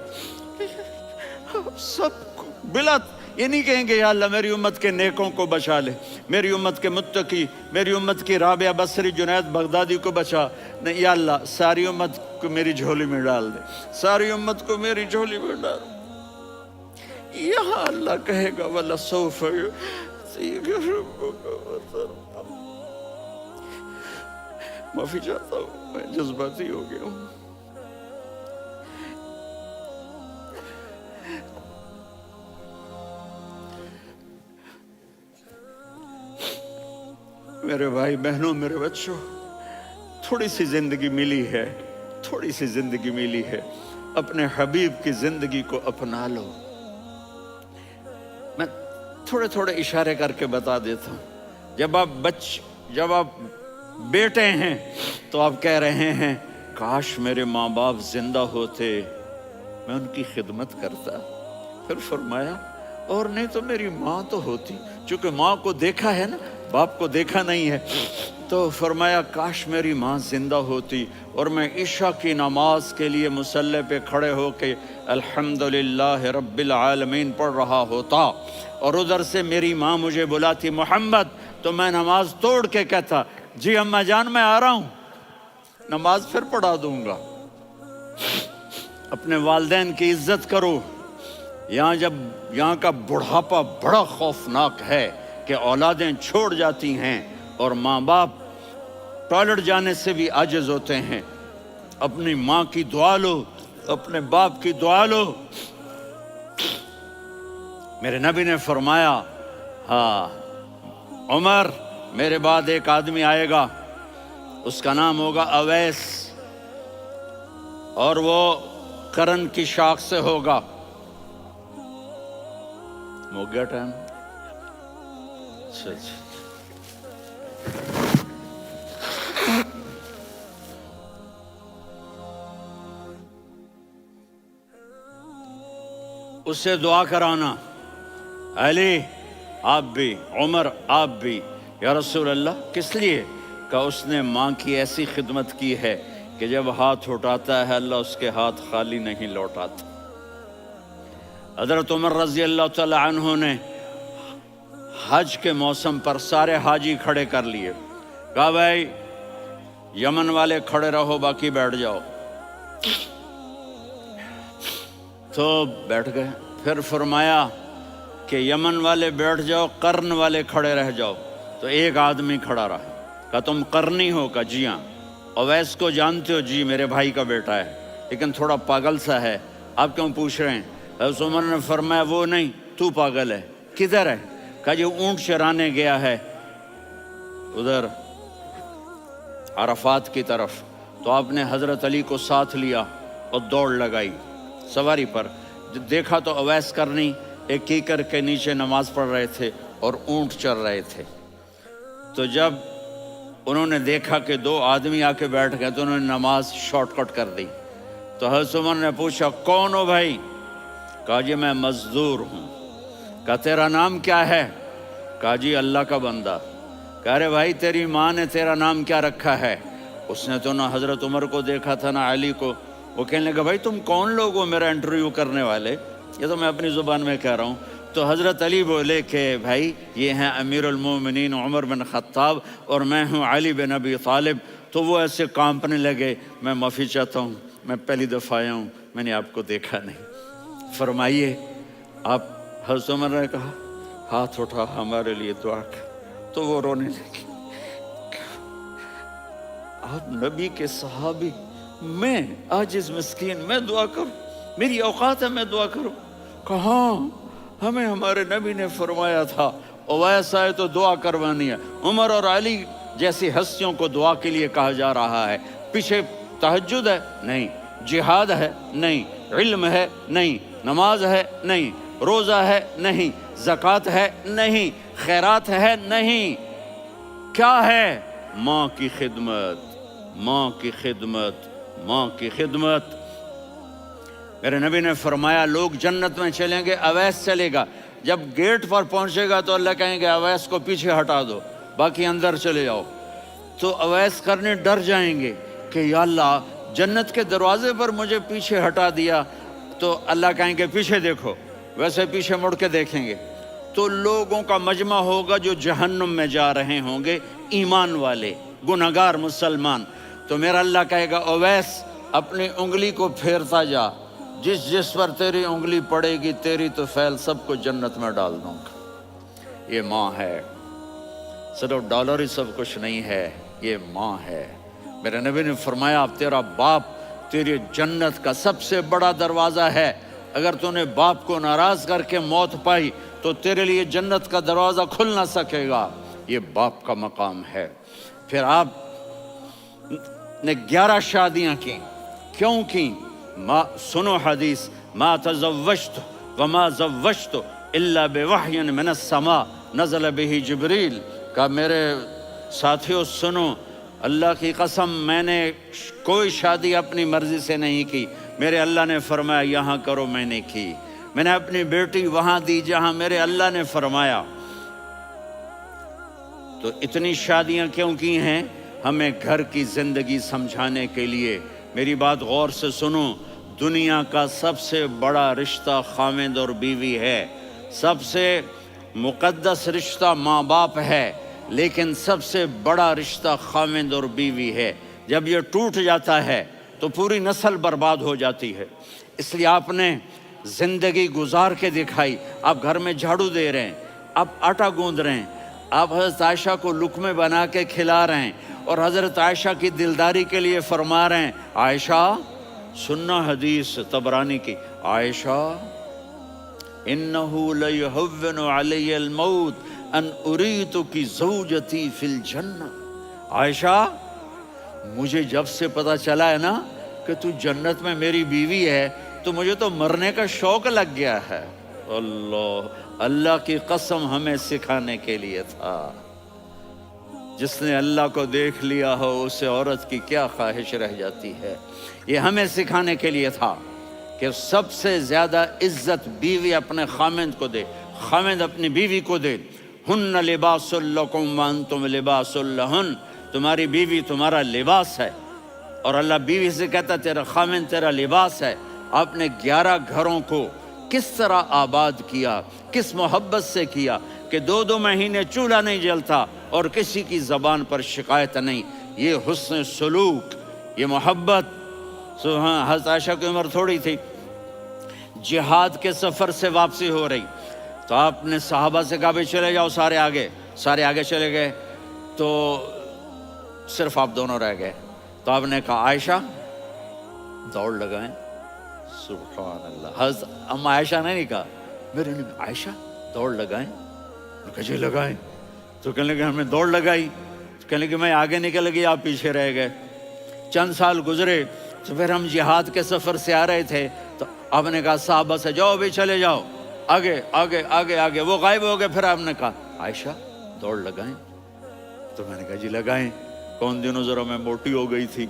سب کو بلا یہ نہیں کہیں گے یا اللہ میری امت کے نیکوں کو بچا لے، میری امت کے متقی، میری امت کی رابعہ بصری، جنید بغدادی کو بچا، نہیں یا اللہ ساری امت کو میری جھولی میں ڈال دے، ساری امت کو میری جھولی میں ڈال۔ یہاں اللہ کہے گا وَلَسَوْفَ يُعْطِيكَ رَبُّكَ فَتَرْضَىٰ۔ معافی چاہتا ہوں، میں جذباتی ہو گیا ہوں۔ میرے بھائی بہنوں، میرے بچوں، تھوڑی سی زندگی ملی ہے، تھوڑی سی زندگی ملی ہے، اپنے حبیب کی زندگی کو اپنا لو۔ میں تھوڑے تھوڑے اشارے کر کے بتا دیتا ہوں۔ جب آپ بیٹے ہیں تو آپ کہہ رہے ہیں کاش میرے ماں باپ زندہ ہوتے، میں ان کی خدمت کرتا۔ پھر فرمایا اور نہیں تو میری ماں تو ہوتی، چونکہ ماں کو دیکھا ہے نا، باپ کو دیکھا نہیں ہے، تو فرمایا کاش میری ماں زندہ ہوتی اور میں عشاء کی نماز کے لیے مصلی پہ کھڑے ہو کے الحمدللہ رب العالمین پڑھ رہا ہوتا، اور ادھر سے میری ماں مجھے بلاتی محمد، تو میں نماز توڑ کے کہتا جی اماں جان میں آ رہا ہوں، نماز پھر پڑھا دوں گا۔ اپنے والدین کی عزت کرو۔ یہاں کا بڑھاپا بڑا خوفناک ہے کہ اولادیں چھوڑ جاتی ہیں اور ماں باپ ٹوائلٹ جانے سے بھی عاجز ہوتے ہیں۔ اپنی ماں کی دعا لو، اپنے باپ کی دعا لو۔ میرے نبی نے فرمایا ہاں عمر میرے بعد ایک آدمی آئے گا، اس کا نام ہوگا اویس، اور وہ قرن کی شاخ سے ہوگا۔ ہو گیا ٹائم؟ اچھا اس سے دعا کرانا، علی آپ بھی، عمر آپ بھی۔ یا رسول اللہ کس لیے؟ کہ اس نے ماں کی ایسی خدمت کی ہے کہ جب ہاتھ اٹھاتا ہے اللہ اس کے ہاتھ خالی نہیں لوٹاتا۔ حضرت عمر رضی اللہ تعالی عنہ نے حج کے موسم پر سارے حاجی کھڑے کر لیے، کہا بھائی یمن والے کھڑے رہو باقی بیٹھ جاؤ، تو بیٹھ گئے۔ پھر فرمایا کہ یمن والے بیٹھ جاؤ، قرن والے کھڑے رہ جاؤ، تو ایک آدمی کھڑا رہا۔ کہا تم قرنی ہو؟ کہا جی ہاں۔ اویس کو جانتے ہو؟ جی میرے بھائی کا بیٹا ہے لیکن تھوڑا پاگل سا ہے، آپ کیوں پوچھ رہے ہیں؟ حضرت عمر نے فرمایا وہ نہیں، تو پاگل ہے۔ کدھر ہے؟ کہا جی اونٹ چرانے گیا ہے ادھر عرفات کی طرف۔ تو آپ نے حضرت علی کو ساتھ لیا اور دوڑ لگائی سواری پر۔ دیکھا تو اویس کرنی ایک کیکر کے نیچے نماز پڑھ رہے تھے اور اونٹ چر رہے تھے۔ تو جب انہوں نے دیکھا کہ 2 آدمی آ کے بیٹھ گئے تو انہوں نے نماز شارٹ کٹ کر دی۔ تو حضرت عمر نے پوچھا کون ہو بھائی؟ کہا جی میں مزدور ہوں۔ کہا تیرا نام کیا ہے؟ کہا جی اللہ کا بندہ۔ کہا رہے بھائی تیری ماں نے تیرا نام کیا رکھا ہے؟ اس نے تو نہ حضرت عمر کو دیکھا تھا نہ علی کو۔ وہ کہنے لگا بھائی تم کون لوگ ہو میرا انٹرویو کرنے والے؟ یہ تو میں اپنی زبان میں کہہ رہا ہوں۔ تو حضرت علی بولے کہ بھائی یہ ہیں امیر المومنین عمر بن خطاب اور میں ہوں علی بن ابی طالب۔ تو وہ ایسے کانپنے لگے، میں معافی چاہتا ہوں، میں پہلی دفعہ آیا ہوں، میں نے آپ کو دیکھا نہیں، فرمائیے آپ۔ حضرت عمر نے کہا ہاتھ اٹھا ہمارے لیے دعا کر۔ تو وہ رونے لگی۔ آپ نبی کے صحابی، میں عاجز مسکین میں دعا کروں؟ میری اوقات ہے میں دعا کروں؟ کہاں؟ ہمیں ہمارے نبی نے فرمایا تھا اویس آئے تو دعا کروانی ہے، عمر اور علی جیسی ہستیوں کو دعا کے لیے کہا جا رہا ہے۔ پیچھے تہجد ہے نہیں، جہاد ہے نہیں، علم ہے نہیں، نماز ہے نہیں، روزہ ہے نہیں، زکوٰۃ ہے نہیں، خیرات ہے نہیں، کیا ہے؟ ماں کی خدمت، ماں کی خدمت، ماں کی خدمت۔ میرے نبی نے فرمایا لوگ جنت میں چلیں گے، اویس چلے گا، جب گیٹ پر پہنچے گا تو اللہ کہیں گے اویس کو پیچھے ہٹا دو، باقی اندر چلے جاؤ۔ تو اویس کرنے ڈر جائیں گے کہ یا اللہ جنت کے دروازے پر مجھے پیچھے ہٹا دیا، تو اللہ کہیں گے پیچھے دیکھو، ویسے پیچھے مڑ کے دیکھیں گے تو لوگوں کا مجمع ہوگا جو جہنم میں جا رہے ہوں گے، ایمان والے، گنہگار مسلمان۔ تو میرا اللہ کہے گا اویس اپنی انگلی کو پھیرتا جا، جس جس پر تیری انگلی پڑے گی تیری تو فیل سب کو جنت میں ڈال دوں گا۔ یہ ماں ہے، صرف ڈالر ہی سب کچھ نہیں ہے، یہ ماں ہے۔ میرے نبی نے فرمایا تیرا باپ تیری جنت کا سب سے بڑا دروازہ ہے، اگر تو نے باپ کو ناراض کر کے موت پائی تو تیرے لیے جنت کا دروازہ کھل نہ سکے گا، یہ باپ کا مقام ہے۔ پھر آپ نے 11 شادیاں کی، کیوں کی؟ سنو حدیث، ما تزوجت وما زوجت الا بوحی من السماء نزل به جبریل، کہ میرے ساتھیوں سنو، اللہ کی قسم میں نے کوئی شادی اپنی مرضی سے نہیں کی، میرے اللہ نے فرمایا یہاں کرو، میں نے کی۔ میں نے اپنی بیٹی وہاں دی جہاں میرے اللہ نے فرمایا۔ تو اتنی شادیاں کیوں کی ہیں؟ ہمیں گھر کی زندگی سمجھانے کے لیے۔ میری بات غور سے سنو، دنیا کا سب سے بڑا رشتہ خاوند اور بیوی ہے، سب سے مقدس رشتہ ماں باپ ہے، لیکن سب سے بڑا رشتہ خاوند اور بیوی ہے۔ جب یہ ٹوٹ جاتا ہے تو پوری نسل برباد ہو جاتی ہے۔ اس لیے آپ نے زندگی گزار کے دکھائی۔ آپ گھر میں جھاڑو دے رہے ہیں، آپ آٹا گوندھ رہے ہیں، آپ حضرت عائشہ کو لقمے بنا کے کھلا رہے ہیں، اور حضرت عائشہ کی دلداری کے لیے فرما رہے ہیں عائشہ، سننا حدیث طبرانی کی، عائشہ انہو لیہون علی الموت ان اریتکی زوجتی فی الجنہ، عائشہ مجھے جب سے پتا چلا ہے نا کہ تو جنت میں میری بیوی ہے تو مجھے تو مرنے کا شوق لگ گیا ہے۔ اللہ کی قسم ہمیں سکھانے کے لیے تھا۔ جس نے اللہ کو دیکھ لیا ہو اسے عورت کی کیا خواہش رہ جاتی ہے۔ یہ ہمیں سکھانے کے لیے تھا کہ سب سے زیادہ عزت بیوی اپنے خاوند کو دے، خاوند اپنی بیوی کو دے۔ ہن لباس لکم وانتم لباس لہن، تمہاری بیوی تمہارا لباس ہے، اور اللہ بیوی سے کہتا تیرا خاوند تیرا لباس ہے۔ آپ نے 11 گھروں کو کس طرح آباد کیا، کس محبت سے کیا کہ 2 مہینے چولہا نہیں جلتا اور کسی کی زبان پر شکایت نہیں۔ یہ حسن سلوک، یہ محبت۔ حضرت عائشہ کی عمر تھوڑی تھی، جہاد کے سفر سے واپسی ہو رہی، تو آپ نے صحابہ سے کہا بھی چلے جاؤ سارے آگے چلے گئے، تو صرف آپ دونوں رہ گئے۔ تو آپ نے کہا عائشہ دوڑ لگائیں، سبحان اللہ۔ حضرت اما عائشہ نے نہیں کہا، میرے نے عائشہ دوڑ لگائیں، کہا جی لگائیں۔ تو کہنے لگے ہمیں دوڑ لگائی، کہنے لگے میں آگے نکل گئی، آپ پیچھے رہ گئے۔ چند سال گزرے تو پھر ہم جہاد کے سفر سے آ رہے تھے، تو آپ نے کہا صحابہ سے جاؤ بھی چلے جاؤ، آگے آگے آگے آگے، وہ غائب ہو گئے۔ پھر آپ نے کہا عائشہ دوڑ لگائیں، تو میں نے کہا جی لگائیں۔ کون دنوں ذرا میں موٹی ہو گئی تھی،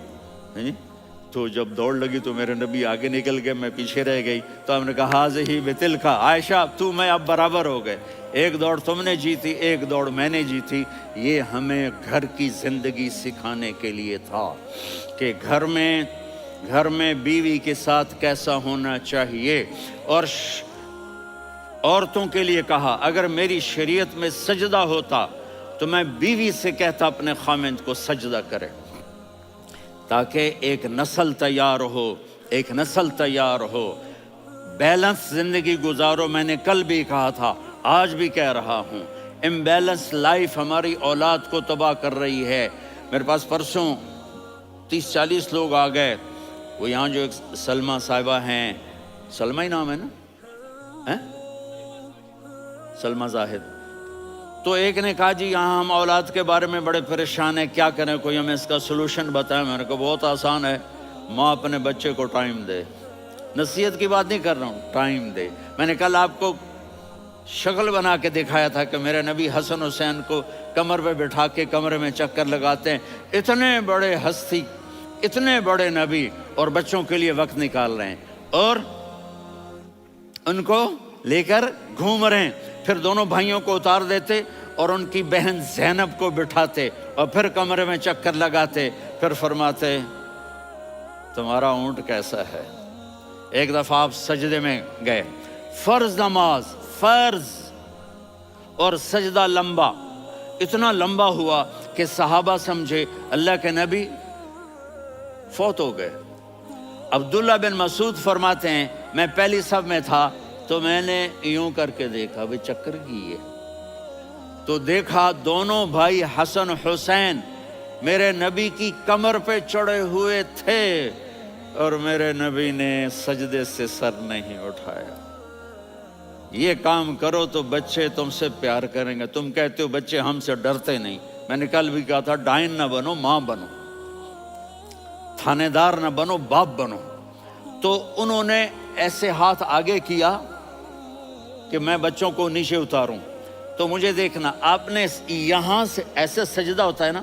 تو جب دوڑ لگی تو میرے نبی آگے نکل گئے، میں پیچھے رہ گئی۔ تو ہم نے کہا ہاذہ بتلک، عائشہ تو میں اب برابر ہو گئے، ایک دوڑ تم نے جیتی، ایک دوڑ میں نے جیتی۔ یہ ہمیں گھر کی زندگی سکھانے کے لیے تھا کہ گھر میں بیوی کے ساتھ کیسا ہونا چاہیے۔ اور عورتوں کے لیے کہا اگر میری شریعت میں سجدہ ہوتا تو میں بیوی سے کہتا اپنے خاوند کو سجدہ کرے، تاکہ ایک نسل تیار ہو، بیلنس زندگی گزارو۔ میں نے کل بھی کہا تھا، آج بھی کہہ رہا ہوں، امبیلنس لائف ہماری اولاد کو تباہ کر رہی ہے۔ میرے پاس پرسوں 30-40 لوگ آ گئے، وہ یہاں جو ایک سلمہ صاحبہ ہیں، سلمہ ہی نام ہے نا، سلمہ زاہد، تو ایک نے کہا جی یہاں ہم اولاد کے بارے میں بڑے پریشان ہیں، کیا کریں، کوئی ہمیں اس کا سلوشن بتائیں۔ میں نے کہا بہت آسان ہے، ماں اپنے بچے کو ٹائم دے، نصیحت کی بات نہیں کر رہا ہوں، ٹائم دے۔ میں نے کل آپ کو شکل بنا کے دکھایا تھا کہ میرے نبی حسن حسین کو کمر پہ بٹھا کے کمرے میں چکر لگاتے ہیں، اتنے بڑے ہستی، اتنے بڑے نبی، اور بچوں کے لیے وقت نکال رہے ہیں اور ان کو لے کر گھوم رہے ہیں۔ پھر دونوں بھائیوں کو اتار دیتے اور ان کی بہن زینب کو بٹھاتے اور پھر کمرے میں چکر لگاتے، پھر فرماتے تمہارا اونٹ کیسا ہے۔ ایک دفعہ آپ سجدے میں گئے، فرض نماز، فرض، اور سجدہ لمبا، اتنا لمبا ہوا کہ صحابہ سمجھے اللہ کے نبی فوت ہو گئے۔ عبداللہ بن مسعود فرماتے ہیں میں پہلی صف میں تھا تو میں نے یوں کر کے دیکھا، بھی چکر کی ہے، تو دیکھا دونوں بھائی حسن حسین میرے نبی کی کمر پہ چڑھے ہوئے تھے اور میرے نبی نے سجدے سے سر نہیں اٹھایا۔ یہ کام کرو تو بچے تم سے پیار کریں گے۔ تم کہتے ہو بچے ہم سے ڈرتے نہیں، میں نے کل بھی کہا تھا ڈائن نہ بنو، ماں بنو، تھانے دار نہ بنو، باپ بنو۔ تو انہوں نے ایسے ہاتھ آگے کیا کہ میں بچوں کو نیچے اتاروں، تو مجھے دیکھنا، آپ نے یہاں سے ایسے سجدہ ہوتا ہے نا،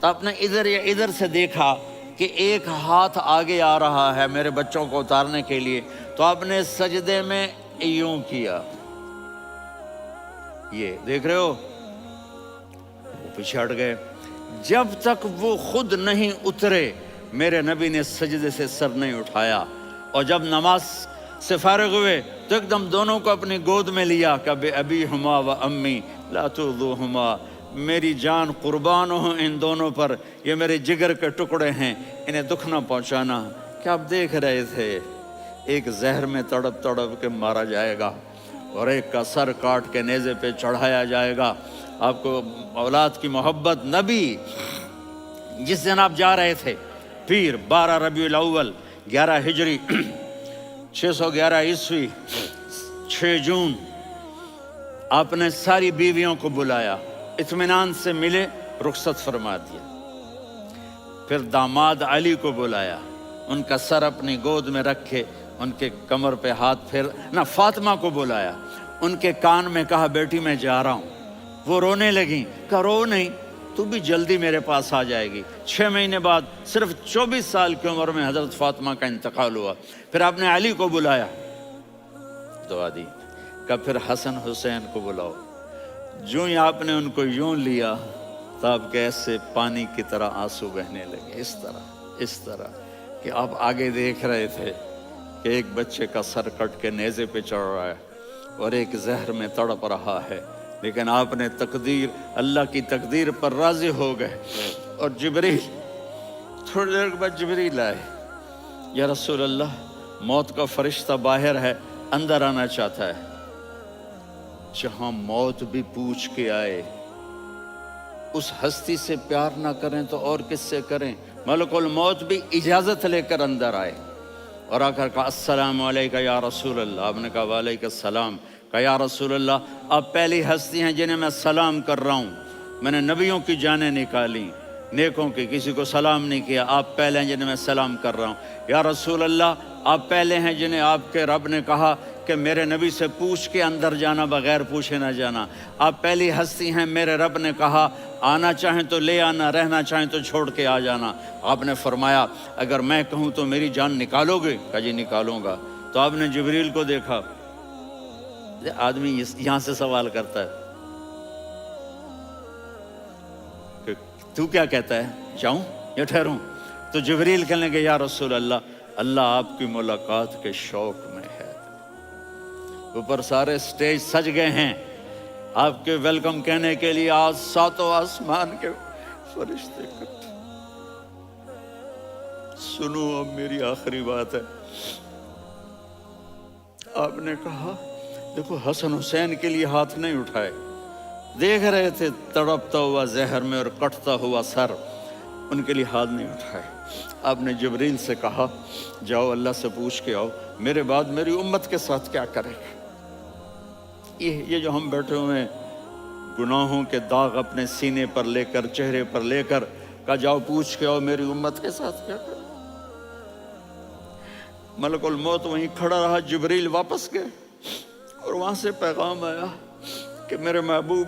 تو آپ نے ادھر یا ادھر سے دیکھا کہ ایک ہاتھ آگے آ رہا ہے میرے بچوں کو اتارنے کے لیے، تو آپ نے سجدے میں یوں کیا، یہ دیکھ رہے ہو، وہ پیچھے ہٹ گئے۔ جب تک وہ خود نہیں اترے میرے نبی نے سجدے سے سر نہیں اٹھایا، اور جب نماز سے فارغ ہوئے تو ایک دم دونوں کو اپنی گود میں لیا کہ بے ابی ہما و امی لا تؤذوہما، میری جان قربان ہو ان دونوں پر، یہ میرے جگر کے ٹکڑے ہیں، انہیں دکھ نہ پہنچانا۔ کیا آپ دیکھ رہے تھے ایک زہر میں تڑپ تڑپ کے مارا جائے گا اور ایک کا سر کاٹ کے نیزے پہ چڑھایا جائے گا۔ آپ کو اولاد کی محبت، نبی جس دن آپ جا رہے تھے پیر 12 ربیع الاول 11 ہجری 611 عیسوی 6 جون، آپ نے ساری بیویوں کو بلایا، اطمینان سے ملے، رخصت فرما دیا۔ پھر داماد علی کو بلایا، ان کا سر اپنی گود میں رکھے، ان کے کمر پہ ہاتھ پھیر نہ، فاطمہ کو بلایا، ان کے کان میں کہا بیٹی میں جا رہا ہوں۔ وہ رونے لگیں، کہا رو نہیں، تو بھی جلدی میرے پاس آ جائے گی۔ 6 مہینے بعد صرف 24 سال کی عمر میں حضرت فاطمہ کا انتقال ہوا۔ پھر آپ نے علی کو بلایا، دعا دی، کہا پھر حسن حسین کو بلاؤ۔ جو ہی آپ نے ان کو یوں لیا تو آپ کے ایسے پانی کی طرح آنسو بہنے لگے، اس طرح کہ آپ آگے دیکھ رہے تھے کہ ایک بچے کا سر کٹ کے نیزے پہ چڑھ رہا ہے اور ایک زہر میں تڑپ رہا ہے، لیکن آپ نے تقدیر، اللہ کی تقدیر پر راضی ہو گئے۔ اور جبریل، تھوڑی دیر کے بعد جبریل آئے، یا رسول اللہ موت کا فرشتہ باہر ہے، اندر آنا چاہتا ہے۔ جہاں موت بھی پوچھ کے آئے، اس ہستی سے پیار نہ کریں تو اور کس سے کریں؟ ملک الموت بھی اجازت لے کر اندر آئے اور آ کر کہا السلام علیکہ یا رسول اللہ۔ آپ نے کہا وعلیکم السلام۔ کہا یا رسول اللہ آپ پہلی ہستی ہیں جنہیں میں سلام کر رہا ہوں، میں نے نبیوں کی جانیں نکالی، نیکوں کی، کسی کو سلام نہیں کیا، آپ پہلے ہیں جنہیں میں سلام کر رہا ہوں۔ یا رسول اللہ آپ پہلے ہیں جنہیں آپ کے رب نے کہا کہ میرے نبی سے پوچھ کے اندر جانا، بغیر پوچھے نہ جانا۔ آپ پہلی ہستی ہیں، میرے رب نے کہا آنا چاہیں تو لے آنا، رہنا چاہیں تو چھوڑ کے آ جانا۔ آپ نے فرمایا اگر میں کہوں تو میری جان نکالو گے؟ کہا جی نکالوں گا۔ تو آپ نے جبریل کو دیکھا، آدمی یہاں سے سوال کرتا ہے کہ تو کیا کہتا ہے، جاؤں یا ٹھہروں؟ تو جبریل کہنے لگے یا رسول اللہ، اللہ آپ کی ملاقات کے شوق میں ہے۔ اوپر سارے سٹیج سج گئے ہیں آپ کے ویلکم کہنے کے لیے، آج 7 آسمان کے فرشتے اکٹھے۔ سنو اب میری آخری بات ہے۔ آپ نے کہا دیکھو حسن حسین کے لیے ہاتھ نہیں اٹھائے، دیکھ رہے تھے تڑپتا ہوا زہر میں اور کٹتا ہوا سر، ان کے لیے ہاتھ نہیں اٹھائے۔ آپ نے جبریل سے کہا جاؤ اللہ سے پوچھ کے آؤ میرے بعد میری امت کے ساتھ کیا کرے گا۔ یہ جو ہم بیٹھے ہوئے ہیں گناہوں کے داغ اپنے سینے پر لے کر، چہرے پر لے کر، کہا جاؤ پوچھ کے آؤ میری امت کے ساتھ کیا کرو۔ ملک الموت وہیں کھڑا رہا، جبریل واپس گئے اور وہاں سے پیغام آیا کہ میرے محبوب،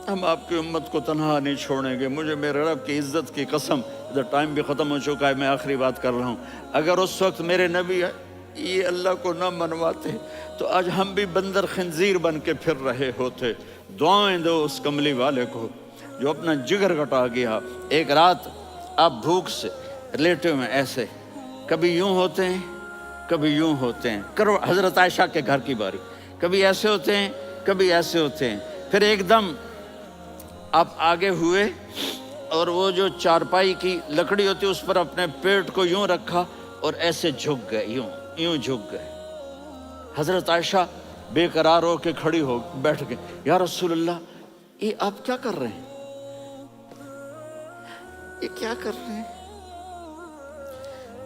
ہم آپ کی امت کو تنہا نہیں چھوڑیں گے، مجھے میرے رب کی عزت کی قسم، ادھر ٹائم بھی ختم ہو چکا ہے، میں آخری بات کر رہا ہوں، اگر اس وقت میرے نبی یہ اللہ کو نہ منواتے تو آج ہم بھی بندر خنزیر بن کے پھر رہے ہوتے۔ دعائیں دو اس کملی والے کو جو اپنا جگر کٹا گیا۔ ایک رات آپ بھوک سے لیٹے ہوئے ایسے، کبھی یوں ہوتے ہیں کبھی یوں ہوتے ہیں، کرو حضرت عائشہ کے گھر کی باری، کبھی ایسے ہوتے ہیں کبھی ایسے ہوتے ہیں، پھر ایک دم آپ آگے ہوئے اور وہ جو چارپائی کی لکڑی ہوتی ہے اس پر اپنے پیٹ کو یوں رکھا اور ایسے جھک گئے، یوں جھک گئے۔ حضرت عائشہ بے قرار ہو کے کھڑی ہو بیٹھ گئے، یا رسول اللہ یہ آپ کیا کر رہے ہیں، یہ کیا کر رہے ہیں؟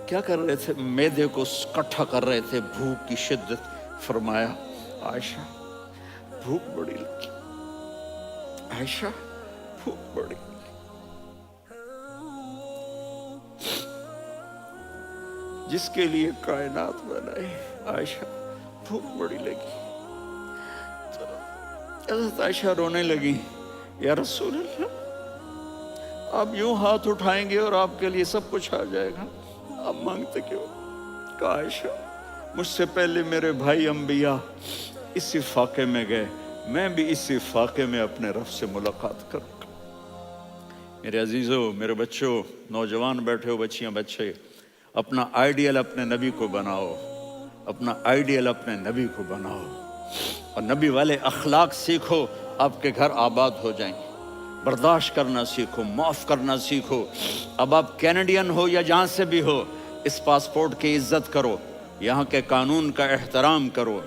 کیا کر رہے تھے؟ معدے کو کٹھا کر رہے تھے، بھوک کی شدت۔ فرمایا عائشہ بھوک بڑی لگی، عائشہ بھوک بڑی لگی، جس کے لیے کائنات بنائی، عائشہ بھوک بڑی لگی۔ حضرت عائشہ رونے لگی، یا رسول اللہ آپ یوں ہاتھ اٹھائیں گے اور آپ کے لیے سب کچھ آ جائے گا، آپ مانگتے کیوں؟ کہا عائشہ مجھ سے پہلے میرے بھائی انبیاء اسی فاقے میں گئے، میں بھی اسی فاقے میں اپنے رب سے ملاقات کروں گا۔ میرے عزیزوں، میرے بچوں، نوجوان بیٹھے ہو، بچیاں بچے، اپنا آئیڈیل اپنے نبی کو بناؤ، اپنا آئیڈیل اپنے نبی کو بناؤ اور نبی والے اخلاق سیکھو، آپ کے گھر آباد ہو جائیں گے۔ برداشت کرنا سیکھو، معاف کرنا سیکھو۔ اب آپ کینیڈین ہو یا جہاں سے بھی ہو، اس پاسپورٹ کی عزت کرو، یہاں کے قانون کا احترام کرو،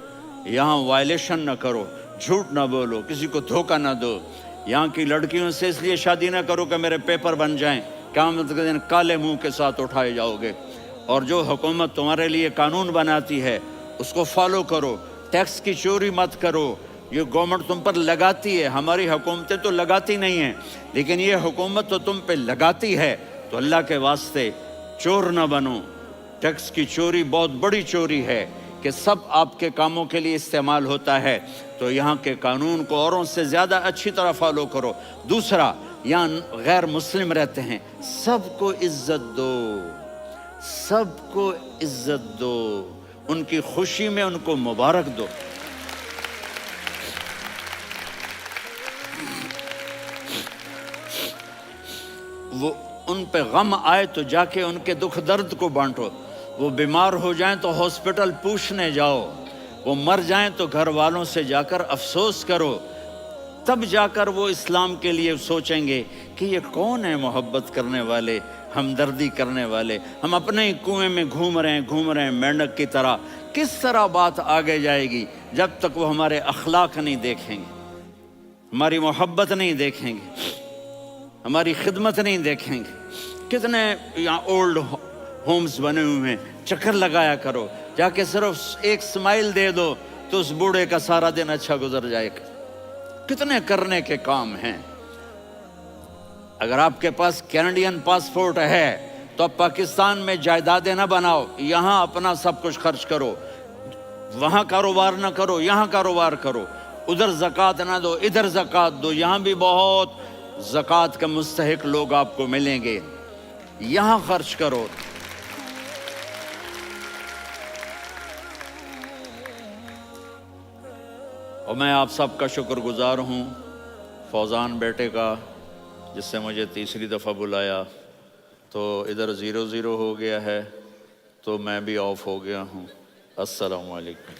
یہاں وائلیشن نہ کرو، جھوٹ نہ بولو، کسی کو دھوکہ نہ دو۔ یہاں کی لڑکیوں سے اس لیے شادی نہ کرو کہ میرے پیپر بن جائیں، قیامت کے دن کالے منہ کے ساتھ اٹھائے جاؤ گے۔ اور جو حکومت تمہارے لیے قانون بناتی ہے اس کو فالو کرو، ٹیکس کی چوری مت کرو۔ یہ گورنمنٹ تم پر لگاتی ہے، ہماری حکومتیں تو لگاتی نہیں ہیں، لیکن یہ حکومت تو تم پہ لگاتی ہے، تو اللہ کے واسطے چور نہ بنو۔ ٹیکس کی چوری بہت بڑی چوری ہے کہ سب آپ کے کاموں کے لیے استعمال ہوتا ہے، تو یہاں کے قانون کو اوروں سے زیادہ اچھی طرح فالو کرو۔ دوسرا، یہاں غیر مسلم رہتے ہیں، سب کو عزت دو، سب کو عزت دو، ان کی خوشی میں ان کو مبارک دو۔ وہ ان پہ غم آئے تو جا کے ان کے دکھ درد کو بانٹو، وہ بیمار ہو جائیں تو ہاسپٹل پوچھنے جاؤ، وہ مر جائیں تو گھر والوں سے جا کر افسوس کرو، تب جا کر وہ اسلام کے لیے سوچیں گے کہ یہ کون ہے محبت کرنے والے، ہمدردی کرنے والے۔ ہم اپنے ہی کنویں میں گھوم رہے ہیں مینڈک کی طرح۔ کس طرح بات آگے جائے گی جب تک وہ ہمارے اخلاق نہیں دیکھیں گے، ہماری محبت نہیں دیکھیں گے، ہماری خدمت نہیں دیکھیں گے۔ کتنے یہاں اولڈ ہومز بنے ہوئے ہیں، چکر لگایا کرو، جا کے صرف ایک سمائل دے دو تو اس بوڑھے کا سارا دن اچھا گزر جائے گا۔ کتنے کرنے کے کام ہیں۔ اگر آپ کے پاس کینیڈین پاسپورٹ ہے تو اب پاکستان میں جائیدادیں نہ بناؤ، یہاں اپنا سب کچھ خرچ کرو، وہاں کاروبار نہ کرو، یہاں کاروبار کرو، ادھر زکوٰۃ نہ دو، ادھر زکوٰۃ دو، یہاں بھی بہت زکوٰۃ کے مستحق لوگ آپ کو ملیں گے، یہاں خرچ کرو۔ اور میں آپ سب کا شکر گزار ہوں، فوزان بیٹے کا، جس سے مجھے تیسری دفعہ بلایا، تو ادھر 0-0 ہو گیا ہے تو میں بھی آف ہو گیا ہوں۔ السلام علیکم۔